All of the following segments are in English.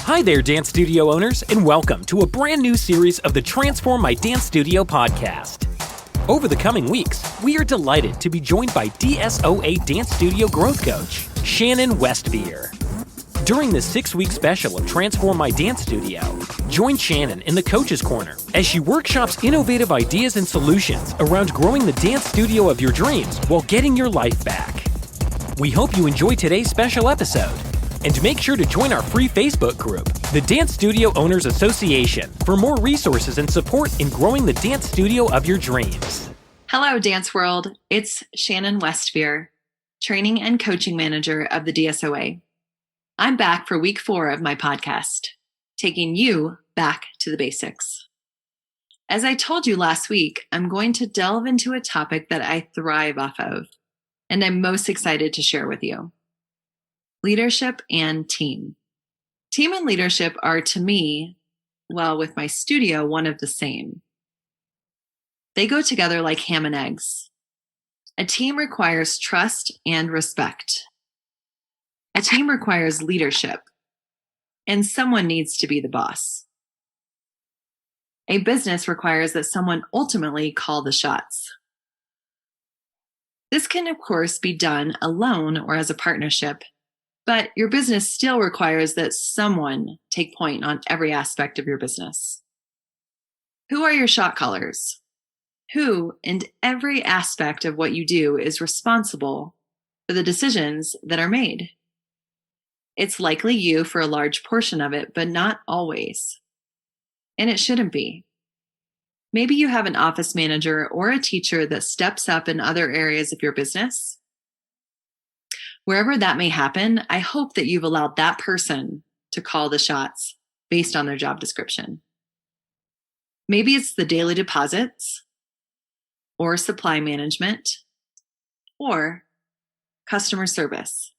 Hi there, dance studio owners, and welcome to a brand new series of the Transform My Dance Studio podcast. Over the coming weeks, we are delighted to be joined by DSOA Dance Studio Growth Coach, Shannon Westveer. During this 6-week special of Transform My Dance Studio, join Shannon in the Coaches Corner as she workshops innovative ideas and solutions around growing the dance studio of your dreams while getting your life back. We hope you enjoy today's special episode. And make sure to join our free Facebook group, the Dance Studio Owners Association, for more resources and support in growing the dance studio of your dreams. Hello, Dance World. It's Shannon Westveer, Training and Coaching Manager of the DSOA. I'm back for week 4 of my podcast, taking you back to the basics. As I told you last week, I'm going to delve into a topic that I thrive off of, and I'm most excited to share with you. Leadership and team. Team and leadership are, to me, well, with my studio, one of the same. They go together like ham and eggs. A team requires trust and respect. A team requires leadership, and someone needs to be the boss. A business requires that someone ultimately call the shots. This can, of course, be done alone or as a partnership, but your business still requires that someone take point on every aspect of your business. Who are your shot callers? Who, in every aspect of what you do, is responsible for the decisions that are made? It's likely you for a large portion of it, but not always. And it shouldn't be. Maybe you have an office manager or a teacher that steps up in other areas of your business. Wherever that may happen, I hope that you've allowed that person to call the shots based on their job description. Maybe it's the daily deposits, or supply management, or customer service,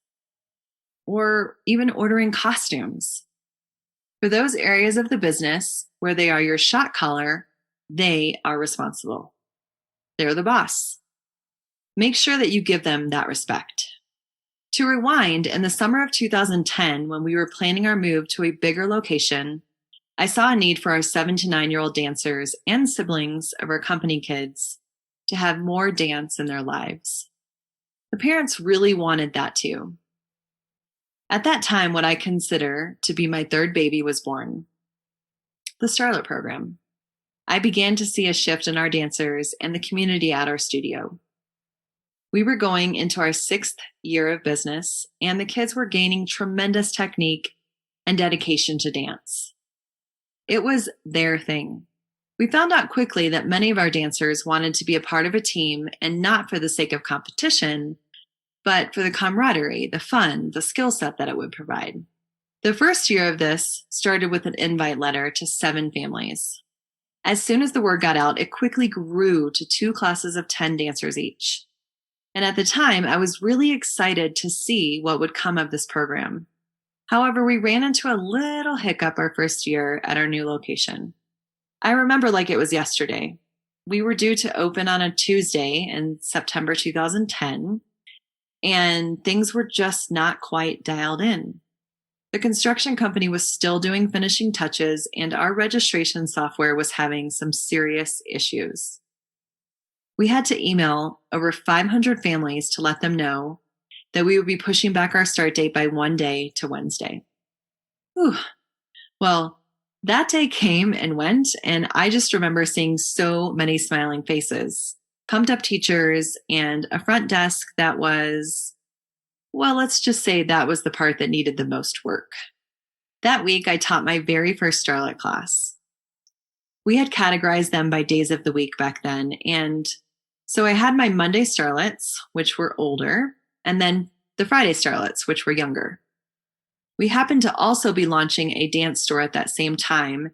or even ordering costumes. For those areas of the business where they are your shot caller, they are responsible. They're the boss. Make sure that you give them that respect. To rewind, in the summer of 2010, when we were planning our move to a bigger location, I saw a need for our 7 to 9-year-old dancers and siblings of our company kids to have more dance in their lives. The parents really wanted that too. At that time, what I consider to be my third baby was born, the Starlet program. I began to see a shift in our dancers and the community at our studio. We were going into our 6th year of business, and the kids were gaining tremendous technique and dedication to dance. It was their thing. We found out quickly that many of our dancers wanted to be a part of a team, and not for the sake of competition, but for the camaraderie, the fun, the skill set that it would provide. The first year of this started with an invite letter to 7 families. As soon as the word got out, it quickly grew to 2 classes of 10 dancers each. And at the time, I was really excited to see what would come of this program. However, we ran into a little hiccup our first year at our new location. I remember like it was yesterday. We were due to open on a Tuesday in September 2010, and things were just not quite dialed in. The construction company was still doing finishing touches, and our registration software was having some serious issues. We had to email over 500 families to let them know that we would be pushing back our start date by 1 day to Wednesday. Whew. Well, that day came and went, and I just remember seeing so many smiling faces, pumped up teachers, and a front desk that was, well, let's just say that was the part that needed the most work. That week, I taught my very first Starlet class. We had categorized them by days of the week back then, and so I had my Monday Starlets, which were older, and then the Friday Starlets, which were younger. We happened to also be launching a dance store at that same time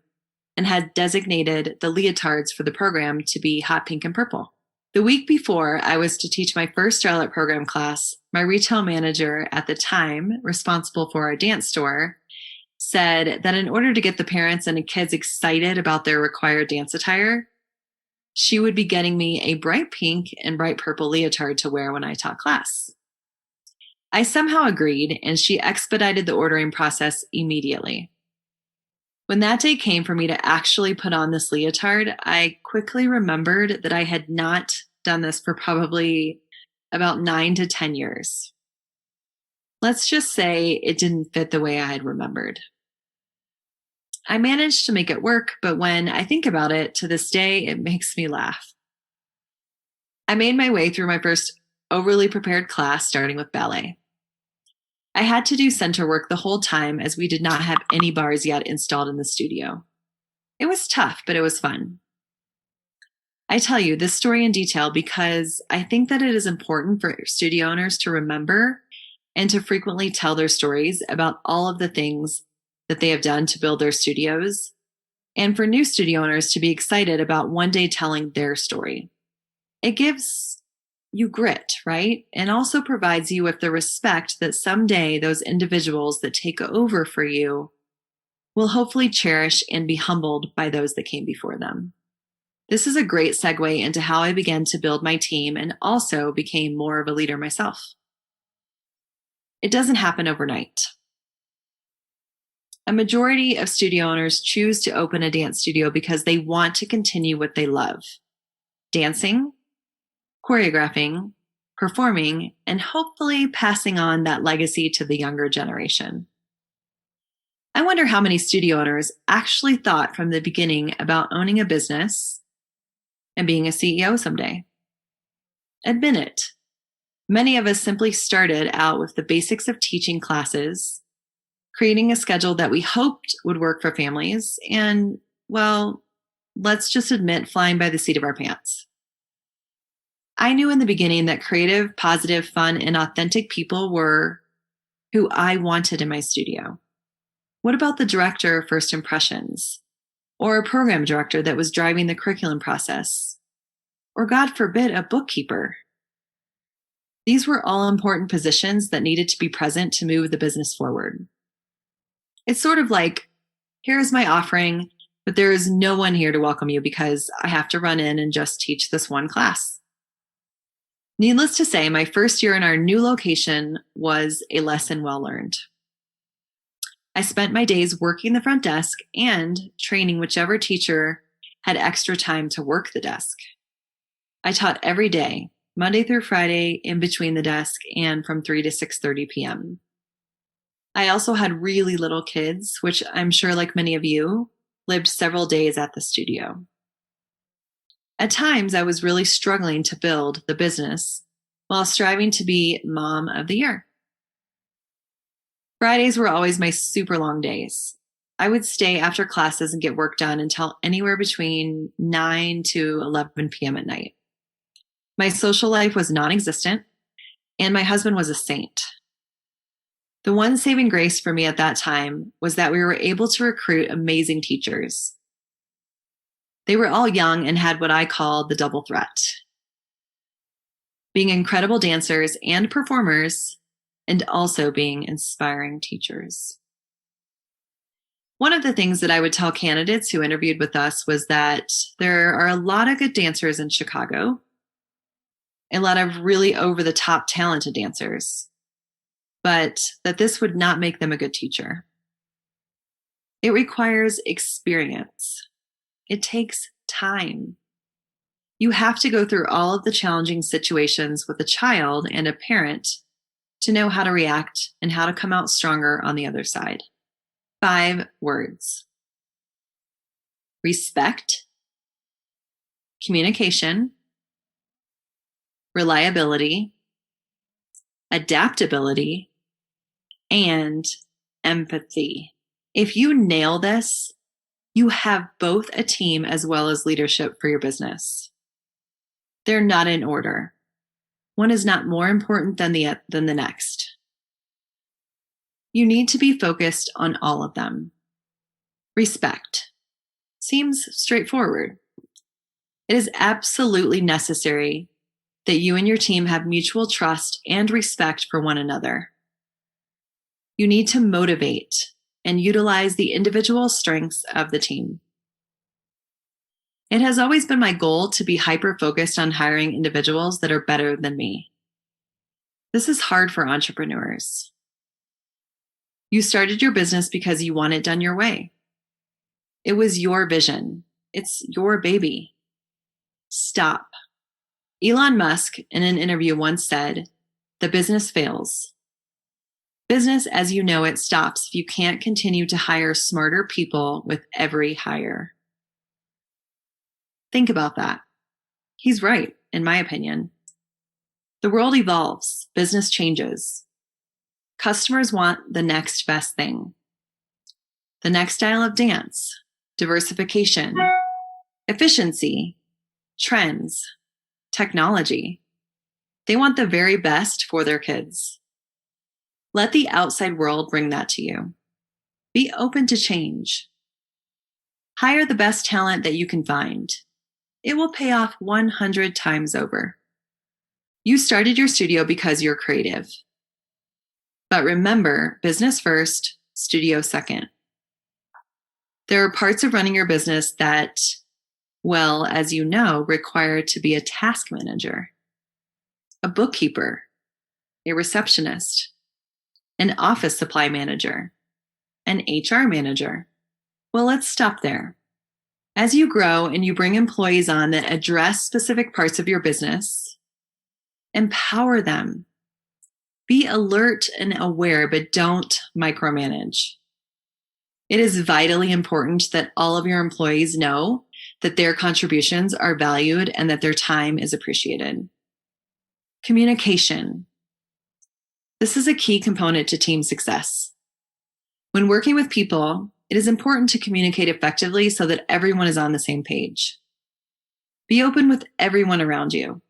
and had designated the leotards for the program to be hot pink and purple. The week before I was to teach my first Starlet program class, my retail manager at the time, responsible for our dance store, said that in order to get the parents and the kids excited about their required dance attire, she would be getting me a bright pink and bright purple leotard to wear when I taught class. I somehow agreed, and she expedited the ordering process immediately. When that day came for me to actually put on this leotard, I quickly remembered that I had not done this for probably about 9 to 10 years. Let's just say it didn't fit the way I had remembered. I managed to make it work, but when I think about it to this day, it makes me laugh. I made my way through my first overly prepared class, starting with ballet. I had to do center work the whole time as we did not have any bars yet installed in the studio. It was tough, but it was fun. I tell you this story in detail because I think that it is important for studio owners to remember and to frequently tell their stories about all of the things that they have done to build their studios, and for new studio owners to be excited about one day telling their story. It gives you grit, right? And also provides you with the respect that someday those individuals that take over for you will hopefully cherish and be humbled by those that came before them. This is a great segue into how I began to build my team and also became more of a leader myself. It doesn't happen overnight. A majority of studio owners choose to open a dance studio because they want to continue what they love: dancing, choreographing, performing, and hopefully passing on that legacy to the younger generation. I wonder how many studio owners actually thought from the beginning about owning a business and being a CEO someday. Admit it. Many of us simply started out with the basics of teaching classes, creating a schedule that we hoped would work for families, and, well, let's just admit, flying by the seat of our pants. I knew in the beginning that creative, positive, fun, and authentic people were who I wanted in my studio. What about the director of First Impressions? Or a program director that was driving the curriculum process? Or, God forbid, a bookkeeper? These were all important positions that needed to be present to move the business forward. It's sort of like, here's my offering, but there is no one here to welcome you because I have to run in and just teach this one class. Needless to say, my first year in our new location was a lesson well learned. I spent my days working the front desk and training whichever teacher had extra time to work the desk. I taught every day, Monday through Friday, in between the desk and from 3 to 6:30 p.m. I also had really little kids, which I'm sure, like many of you, lived several days at the studio. At times, I was really struggling to build the business while striving to be Mom of the Year. Fridays were always my super long days. I would stay after classes and get work done until anywhere between 9 to 11 p.m. at night. My social life was non-existent, and my husband was a saint. The one saving grace for me at that time was that we were able to recruit amazing teachers. They were all young and had what I called the double threat: being incredible dancers and performers, and also being inspiring teachers. One of the things that I would tell candidates who interviewed with us was that there are a lot of good dancers in Chicago, a lot of really over-the-top talented dancers, but that this would not make them a good teacher. It requires experience. It takes time. You have to go through all of the challenging situations with a child and a parent to know how to react and how to come out stronger on the other side. 5 words: respect, communication, reliability, adaptability, and empathy. If you nail this, you have both a team as well as leadership for your business. They're not in order. One is not more important than the next. You need to be focused on all of them. Respect. Seems straightforward. It is absolutely necessary that you and your team have mutual trust and respect for one another. You need to motivate and utilize the individual strengths of the team. It has always been my goal to be hyper-focused on hiring individuals that are better than me. This is hard for entrepreneurs. You started your business because you want it done your way. It was your vision. It's your baby. Stop. Elon Musk, in an interview, once said, "The business fails. Business as you know it stops if you can't continue to hire smarter people with every hire." Think about that. He's right, in my opinion. The world evolves, business changes. Customers want the next best thing, the next style of dance, diversification, efficiency, trends, technology. They want the very best for their kids. Let the outside world bring that to you. Be open to change. Hire the best talent that you can find. It will pay off 100 times over. You started your studio because you're creative. But remember, business first, studio second. There are parts of running your business that, well, as you know, require to be a task manager, a bookkeeper, a receptionist, an office supply manager, an HR manager. Well, let's stop there. As you grow and you bring employees on that address specific parts of your business, empower them. Be alert and aware, but don't micromanage. It is vitally important that all of your employees know that their contributions are valued and that their time is appreciated. Communication. This is a key component to team success. When working with people, it is important to communicate effectively so that everyone is on the same page. Be open with everyone around you.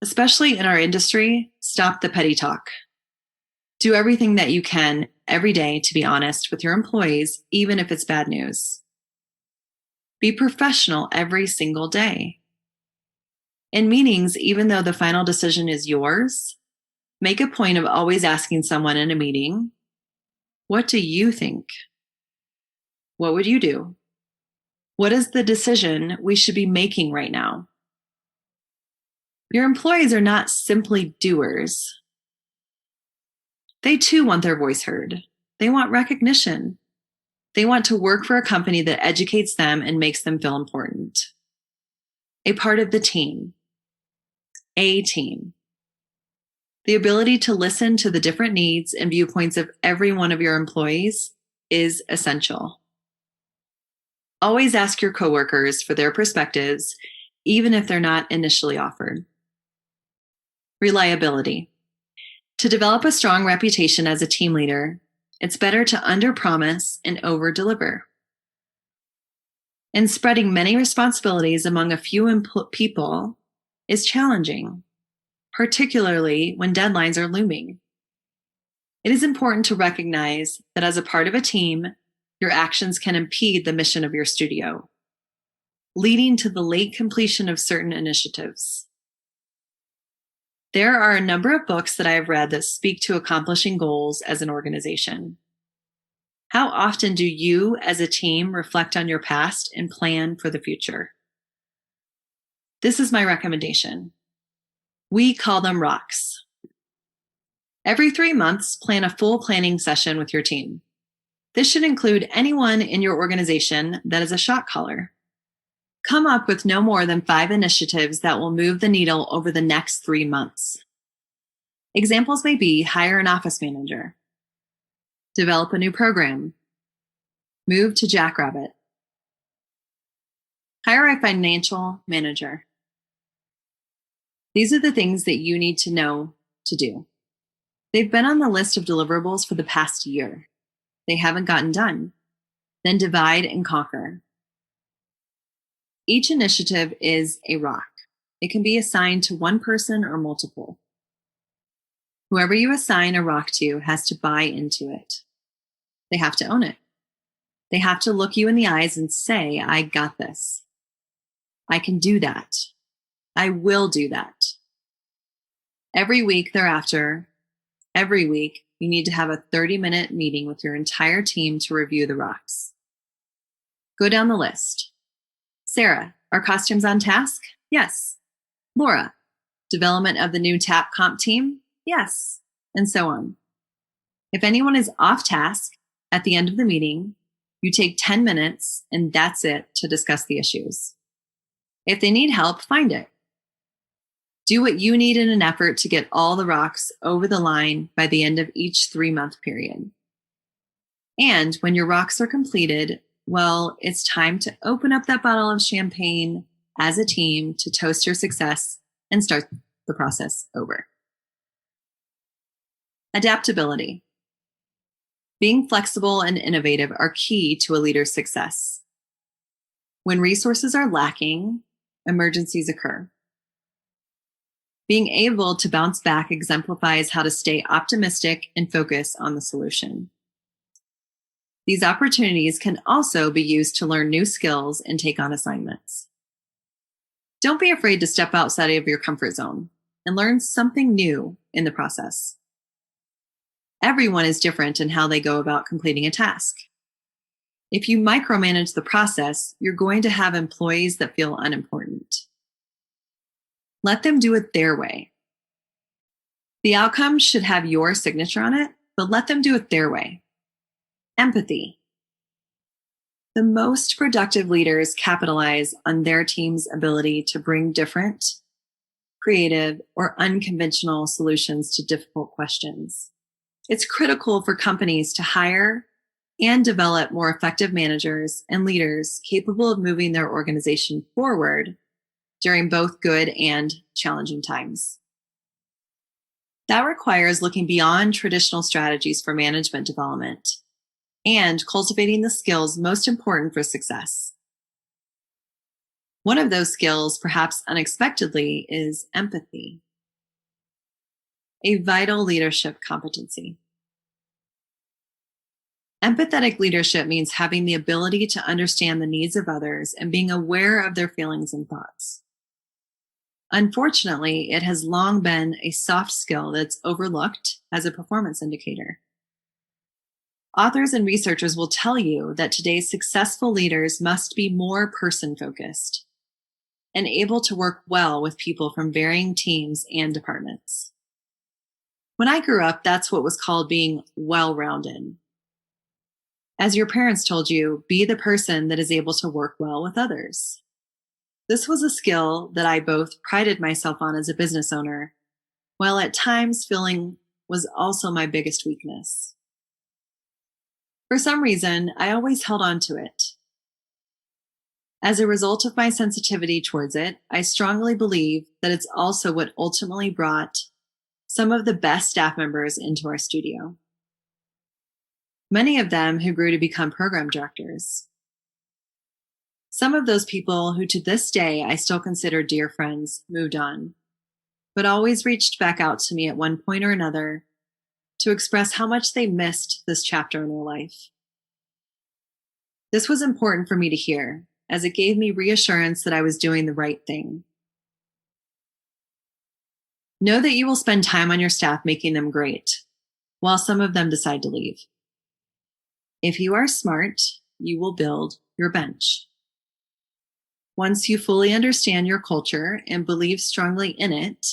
Especially in our industry, stop the petty talk. Do everything that you can every day to be honest with your employees, even if it's bad news. Be professional every single day. In meetings, even though the final decision is yours, make a point of always asking someone in a meeting, "What do you think? What would you do? What is the decision we should be making right now?" Your employees are not simply doers. They too want their voice heard. They want recognition. They want to work for a company that educates them and makes them feel important. A part of the team. A team. The ability to listen to the different needs and viewpoints of every one of your employees is essential. Always ask your coworkers for their perspectives, even if they're not initially offered. Reliability. To develop a strong reputation as a team leader, it's better to underpromise and overdeliver. And spreading many responsibilities among a few people is challenging, particularly when deadlines are looming. It is important to recognize that as a part of a team, your actions can impede the mission of your studio, leading to the late completion of certain initiatives. There are a number of books that I have read that speak to accomplishing goals as an organization. How often do you as a team reflect on your past and plan for the future? This is my recommendation. We call them rocks. Every 3 months, plan a full planning session with your team. This should include anyone in your organization that is a shot caller. Come up with no more than 5 initiatives that will move the needle over the next 3 months. Examples may be hire an office manager, develop a new program, move to Jackrabbit, hire a financial manager. These are the things that you need to know to do. They've been on the list of deliverables for the past year. They haven't gotten done. Then divide and conquer. Each initiative is a rock. It can be assigned to one person or multiple. Whoever you assign a rock to has to buy into it. They have to own it. They have to look you in the eyes and say, "I got this. I can do that. I will do that." Every week thereafter, you need to have a 30-minute meeting with your entire team to review the rocks. Go down the list. Sarah, are costumes on task? Yes. Laura, development of the new TAP comp team? Yes. And so on. If anyone is off task at the end of the meeting, You take 10 minutes and that's it to discuss the issues. If they need help, find it. Do what you need in an effort to get all the rocks over the line by the end of each 3-month period. And when your rocks are completed, well, it's time to open up that bottle of champagne as a team to toast your success and start the process over. Adaptability. Being flexible and innovative are key to a leader's success. When resources are lacking, emergencies occur. Being able to bounce back exemplifies how to stay optimistic and focus on the solution. These opportunities can also be used to learn new skills and take on assignments. Don't be afraid to step outside of your comfort zone and learn something new in the process. Everyone is different in how they go about completing a task. If you micromanage the process, you're going to have employees that feel unimportant. Let them do it their way. The outcome should have your signature on it, but let them do it their way. Empathy. The most productive leaders capitalize on their team's ability to bring different, creative, or unconventional solutions to difficult questions. It's critical for companies to hire and develop more effective managers and leaders capable of moving their organization forward during both good and challenging times. That requires looking beyond traditional strategies for management development and cultivating the skills most important for success. One of those skills, perhaps unexpectedly, is empathy, a vital leadership competency. Empathetic leadership means having the ability to understand the needs of others and being aware of their feelings and thoughts. Unfortunately, it has long been a soft skill that's overlooked as a performance indicator. Authors and researchers will tell you that today's successful leaders must be more person-focused and able to work well with people from varying teams and departments. When I grew up, that's what was called being well-rounded. As your parents told you, be the person that is able to work well with others. This was a skill that I both prided myself on as a business owner, while at times feeling was also my biggest weakness. For some reason, I always held on to it. As a result of my sensitivity towards it, I strongly believe that it's also what ultimately brought some of the best staff members into our studio. Many of them who grew to become program directors. Some of those people who to this day I still consider dear friends moved on, but always reached back out to me at one point or another to express how much they missed this chapter in their life. This was important for me to hear, as it gave me reassurance that I was doing the right thing. Know that you will spend time on your staff making them great, while some of them decide to leave. If you are smart, you will build your bench. Once you fully understand your culture and believe strongly in it,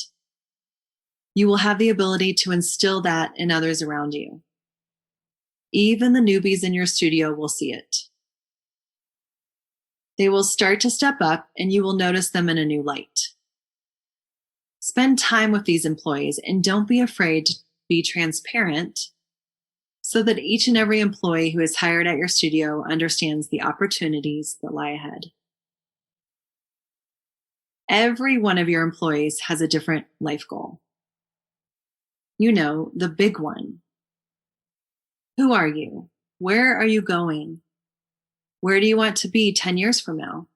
you will have the ability to instill that in others around you. Even the newbies in your studio will see it. They will start to step up and you will notice them in a new light. Spend time with these employees and don't be afraid to be transparent so that each and every employee who is hired at your studio understands the opportunities that lie ahead. Every one of your employees has a different life goal. You know, the big one. Who are you? Where are you going? Where do you want to be 10 years from now?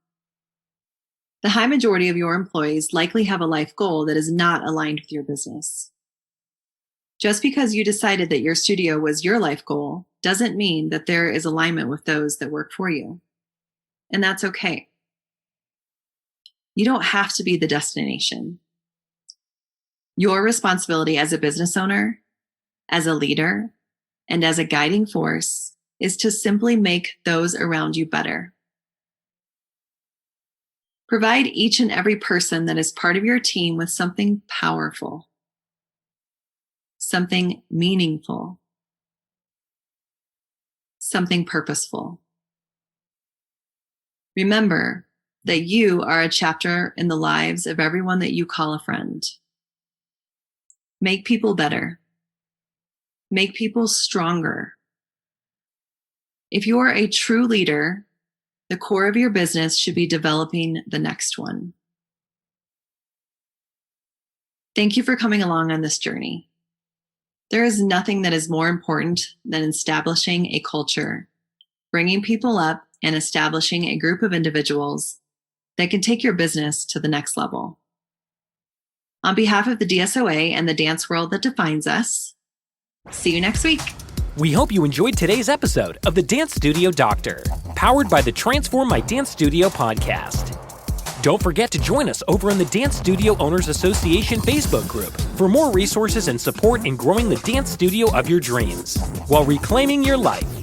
The high majority of your employees likely have a life goal that is not aligned with your business. Just because you decided that your studio was your life goal doesn't mean that there is alignment with those that work for you. And that's okay. You don't have to be the destination. Your responsibility as a business owner, as a leader, and as a guiding force is to simply make those around you better. Provide each and every person that is part of your team with something powerful, something meaningful, something purposeful. Remember that you are a chapter in the lives of everyone that you call a friend. Make people better. Make people stronger. If you are a true leader, the core of your business should be developing the next one. Thank you for coming along on this journey. There is nothing that is more important than establishing a culture, bringing people up, and establishing a group of individuals that can take your business to the next level. On behalf of the DSOA and the dance world that defines us, see you next week. We hope you enjoyed today's episode of the Dance Studio Doctor, powered by the Transform My Dance Studio podcast. Don't forget to join us over in the Dance Studio Owners Association Facebook group for more resources and support in growing the dance studio of your dreams while reclaiming your life.